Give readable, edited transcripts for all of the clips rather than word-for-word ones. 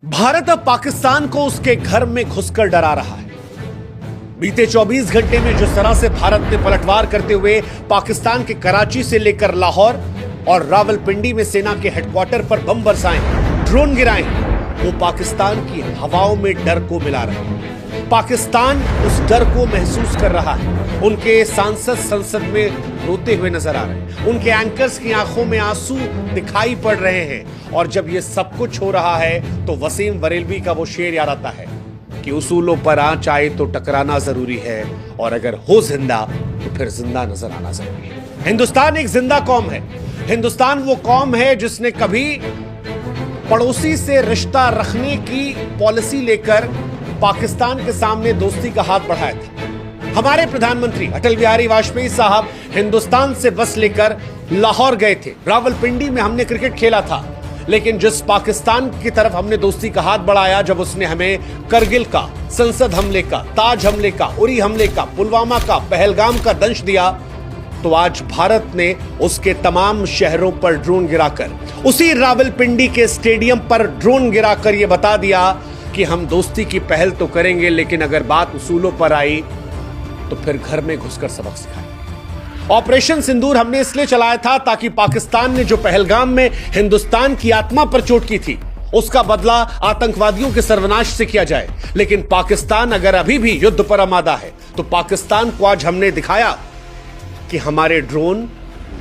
भारत अब पाकिस्तान को उसके घर में घुसकर डरा रहा है। बीते 24 घंटे में जिस तरह से भारत ने पलटवार करते हुए पाकिस्तान के कराची से लेकर लाहौर और रावलपिंडी में सेना के हेडक्वार्टर पर बम बरसाए, ड्रोन गिराए, वो पाकिस्तान की हवाओं में डर को मिला रहे हैं। पाकिस्तान उस डर को महसूस कर रहा है। उनके सांसद संसद में रोते हुए नजर आ रहे हैं, उनके एंकर्स की आंखों में आंसू दिखाई पड़ रहे हैं। और जब ये सब कुछ हो रहा है तो वसीम बरेलवी का वो शेर याद आता है कि उसूलों पर आंच आए तो टकराना जरूरी है, और अगर हो जिंदा तो फिर जिंदा नजर आना जरूरी है। हिंदुस्तान एक जिंदा कौम है। हिंदुस्तान वो कौम है जिसने कभी पड़ोसी से रिश्ता रखने की पॉलिसी लेकर पाकिस्तान के सामने दोस्ती का हाथ बढ़ाया था। हमारे प्रधानमंत्री अटल बिहारी वाजपेयी साहब हिंदुस्तान से बस लेकर लाहौर गए थे। रावलपिंडी में हमने क्रिकेट खेला था, लेकिन जिस पाकिस्तान की तरफ हमने दोस्ती का हाथ बढ़ाया जब उसने हमें करगिल का, संसद हमले का, ताज हमले का, उरी हमले का, पुलवामा का, पहलगाम का दंश दिया, तो आज भारत ने उसके तमाम शहरों पर ड्रोन गिराकर, उसी रावलपिंडी के स्टेडियम पर ड्रोन गिराकर यह बता दिया कि हम दोस्ती की पहल तो करेंगे, लेकिन अगर बात उसूलों पर आई तो फिर घर में घुसकर सबक सिखाएंगे। ऑपरेशन सिंदूर हमने इसलिए चलाया था ताकि पाकिस्तान ने जो पहलगाम में हिंदुस्तान की आत्मा पर चोट की थी, उसका बदला आतंकवादियों के सर्वनाश से किया जाए। लेकिन पाकिस्तान अगर अभी भी युद्ध पर आमादा है, तो पाकिस्तान को आज हमने दिखाया कि हमारे ड्रोन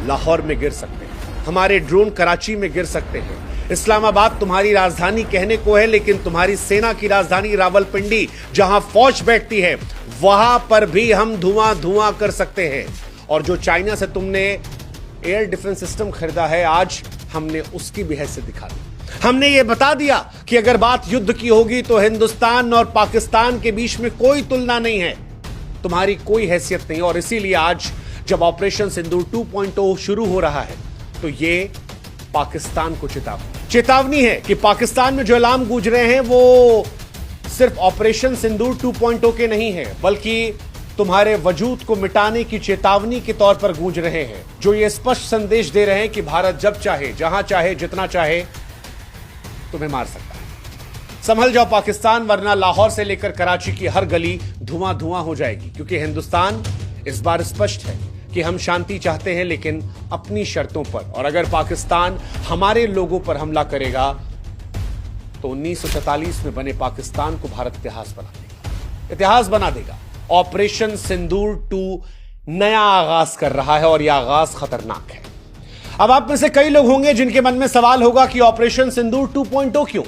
लाहौर में गिर सकते हैं, हमारे ड्रोन कराची में गिर सकते हैं। इस्लामाबाद तुम्हारी राजधानी कहने को है, लेकिन तुम्हारी सेना की राजधानी रावलपिंडी, जहां फौज बैठती है, वहां पर भी हम धुआं धुआं कर सकते हैं। और जो चाइना से तुमने एयर डिफेंस सिस्टम खरीदा है, आज हमने उसकी भी हैसियत दिखा दी। हमने ये बता दिया कि अगर बात युद्ध की होगी तो हिंदुस्तान और पाकिस्तान के बीच में कोई तुलना नहीं है, तुम्हारी कोई हैसियत नहीं। और इसीलिए आज जब ऑपरेशन सिंदूर 2.0 शुरू हो रहा है, तो ये पाकिस्तान को चेतावनी है कि पाकिस्तान में जो ऐलान गूंज रहे हैं वो सिर्फ ऑपरेशन सिंदूर 2.0 के नहीं है, बल्कि तुम्हारे वजूद को मिटाने की चेतावनी के तौर पर गूंज रहे हैं, जो ये स्पष्ट संदेश दे रहे हैं कि भारत जब चाहे, जहां चाहे, जितना चाहे तुम्हें मार सकता है। संभल जाओ पाकिस्तान, वरना लाहौर से लेकर कराची की हर गली धुआं धुआं हो जाएगी। क्योंकि हिंदुस्तान इस बार स्पष्ट है कि हम शांति चाहते हैं, लेकिन अपनी शर्तों पर। और अगर पाकिस्तान हमारे लोगों पर हमला करेगा तो 1944 में बने पाकिस्तान को भारत इतिहास बना देगा। ऑपरेशन सिंदूर 2 नया आगाज कर रहा है, और यह आगाज खतरनाक है। अब आप में से कई लोग होंगे जिनके मन में सवाल होगा कि ऑपरेशन सिंदूर 2.0 क्यों?